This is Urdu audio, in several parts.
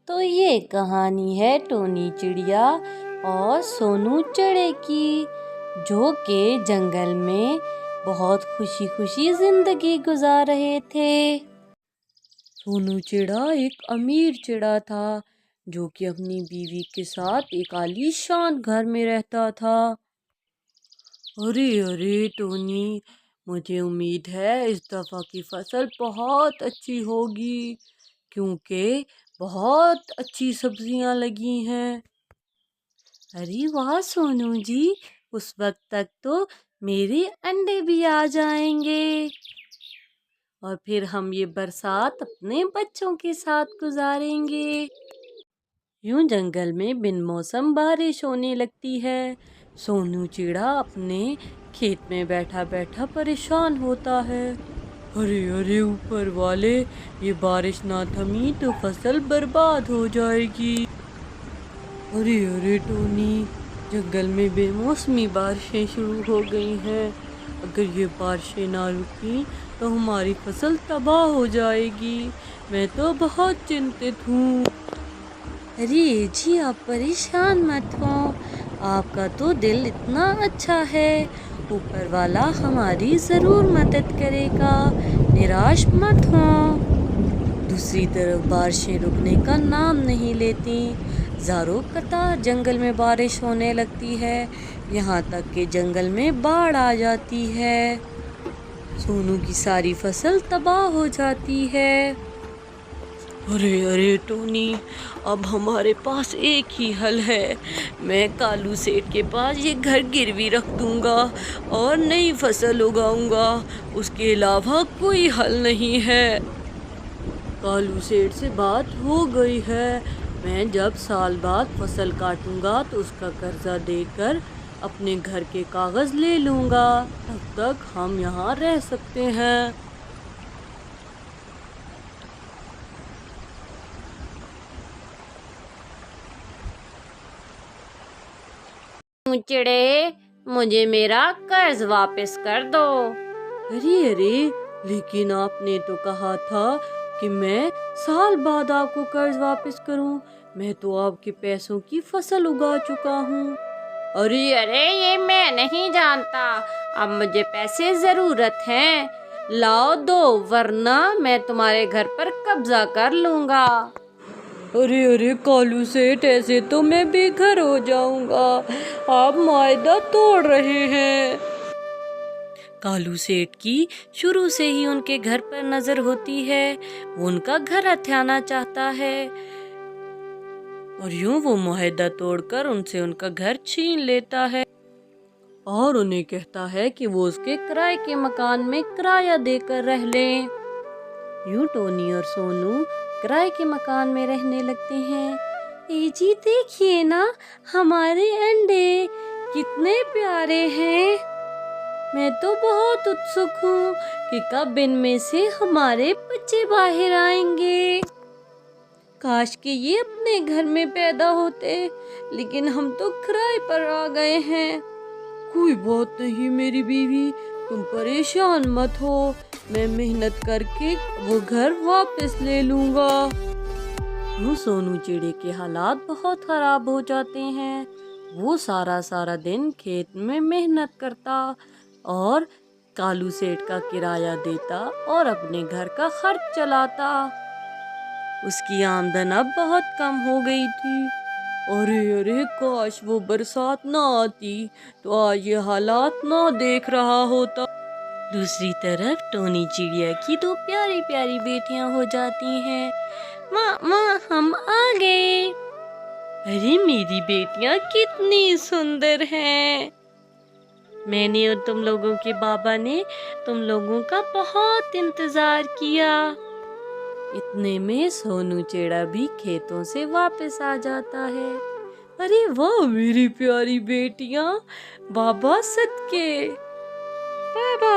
تو یہ کہانی ہے ٹونی چڑیا اور سونو چڑے کی، جو کہ جنگل میں بہت خوشی خوشی زندگی گزار رہے تھے۔ سونو چڑا ایک امیر چڑا تھا جو کہ اپنی بیوی کے ساتھ ایک عالی شان گھر میں رہتا تھا۔ ارے ٹونی، مجھے امید ہے اس دفعہ کی فصل بہت اچھی ہوگی کیونکہ بہت اچھی سبزیاں لگی ہیں۔ ارے واہ سونو جی، اس وقت تک تو میرے انڈے بھی آ جائیں گے اور پھر ہم یہ برسات اپنے بچوں کے ساتھ گزاریں گے۔ یوں جنگل میں بن موسم بارش ہونے لگتی ہے۔ سونو چڑا اپنے کھیت میں بیٹھا بیٹھا پریشان ہوتا ہے۔ ارے اوپر والے، یہ بارش نہ تھمی تو فصل برباد ہو جائے گی۔ ارے ٹونی، جنگل میں بے موسمی بارشیں شروع ہو گئی ہیں۔ اگر یہ بارشیں نہ رکیں تو ہماری فصل تباہ ہو جائے گی۔ میں تو بہت چنتت ہوں۔ ارے جی، آپ پریشان مت ہوں، آپ کا تو دل اتنا اچھا ہے، اوپر والا ہماری ضرور مدد کرے گا، نراش مت ہوں۔ دوسری طرف بارشیں رکنے کا نام نہیں لیتی، زاروں قطار جنگل میں بارش ہونے لگتی ہے، یہاں تک کہ جنگل میں باڑھ آ جاتی ہے۔ سونو کی ساری فصل تباہ ہو جاتی ہے۔ ارے ٹونی، اب ہمارے پاس ایک ہی حل ہے، میں کالو سیٹ کے پاس یہ گھر گروی رکھ دوں گا اور نئی فصل اگاؤں گا، اس کے علاوہ کوئی حل نہیں ہے۔ کالو سیٹ سے بات ہو گئی ہے، میں جب سال بعد فصل کاٹوں گا تو اس کا قرضہ دے کر اپنے گھر کے کاغذ لے لوں گا، تب تک ہم یہاں رہ سکتے ہیں۔ چڑے، مجھے میرا قرض واپس کر دو۔ ارے لیکن آپ نے تو کہا تھا کہ میں سال بعد آپ کو قرض واپس کروں، میں تو آپ کے پیسوں کی فصل اگا چکا ہوں۔ ارے یہ میں نہیں جانتا، اب مجھے پیسے ضرورت ہیں، لاؤ دو ورنہ میں تمہارے گھر پر قبضہ کر لوں گا۔ ارے کالو سیٹ، ایسے تو میں بے گھر ہو جاؤں گا، آپ معاہدہ توڑ رہے ہیں۔ کالو سیٹ کی شروع سے ہی ان کے گھر پر نظر ہوتی ہے، وہ ان کا گھر ہتھیانا چاہتا ہے اور یوں وہ معاہدہ توڑ کر ان سے ان کا گھر چھین لیتا ہے اور انہیں کہتا ہے کہ وہ اس کے کرائے کے مکان میں کرایہ دے کر رہ لیں۔ یوں ٹونی اور سونو کرائے کے مکان میں رہنے لگتے ہیں۔ اے جی دیکھیے نا، ہمارے انڈے کتنے پیارے ہیں، میں تو بہت اتسک ہوں کہ کب ان میں سے ہمارے بچے باہر آئیں گے۔ کاش کہ یہ اپنے گھر میں پیدا ہوتے، لیکن ہم تو کرائے پر آ گئے ہیں۔ کوئی بات نہیں میری بیوی، تم پریشان مت ہو، میں محنت کر کے وہ گھر واپس لے لوں گا۔ سونو چڑے کے حالات بہت خراب ہو جاتے ہیں، وہ سارا دن کھیت میں محنت کرتا اور کالو سیٹ کا کرایہ دیتا اور اپنے گھر کا خرچ چلاتا۔ اس کی آمدن اب بہت کم ہو گئی تھی۔ ارے کاش وہ برسات نہ آتی تو آج یہ حالات نہ دیکھ رہا ہوتا۔ دوسری طرف ٹونی چڑیا کی دو پیاری پیاری بیٹیاں ہو جاتی ہیں۔ ماں ہم آ گئے۔ ارے میری بیٹیاں کتنی سندر ہیں، میں نے اور تم لوگوں کے بابا نے تم لوگوں کا بہت انتظار کیا۔ اتنے میں سونو چڑا بھی کھیتوں سے واپس آ جاتا ہے۔ ارے واہ میری پیاری بیٹیاں، بابا صدقے، بابا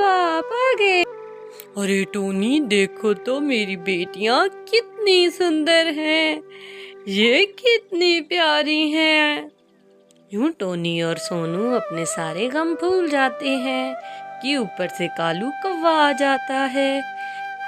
آ گئے۔ ارے ٹونی دیکھو تو میری بیٹیاں کتنی سندر ہیں، یہ کتنی پیاری ہیں۔ یوں ٹونی اور سونو اپنے سارے غم بھول جاتے ہیں کہ اوپر سے کالو کوا آ جاتا ہے۔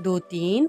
2-3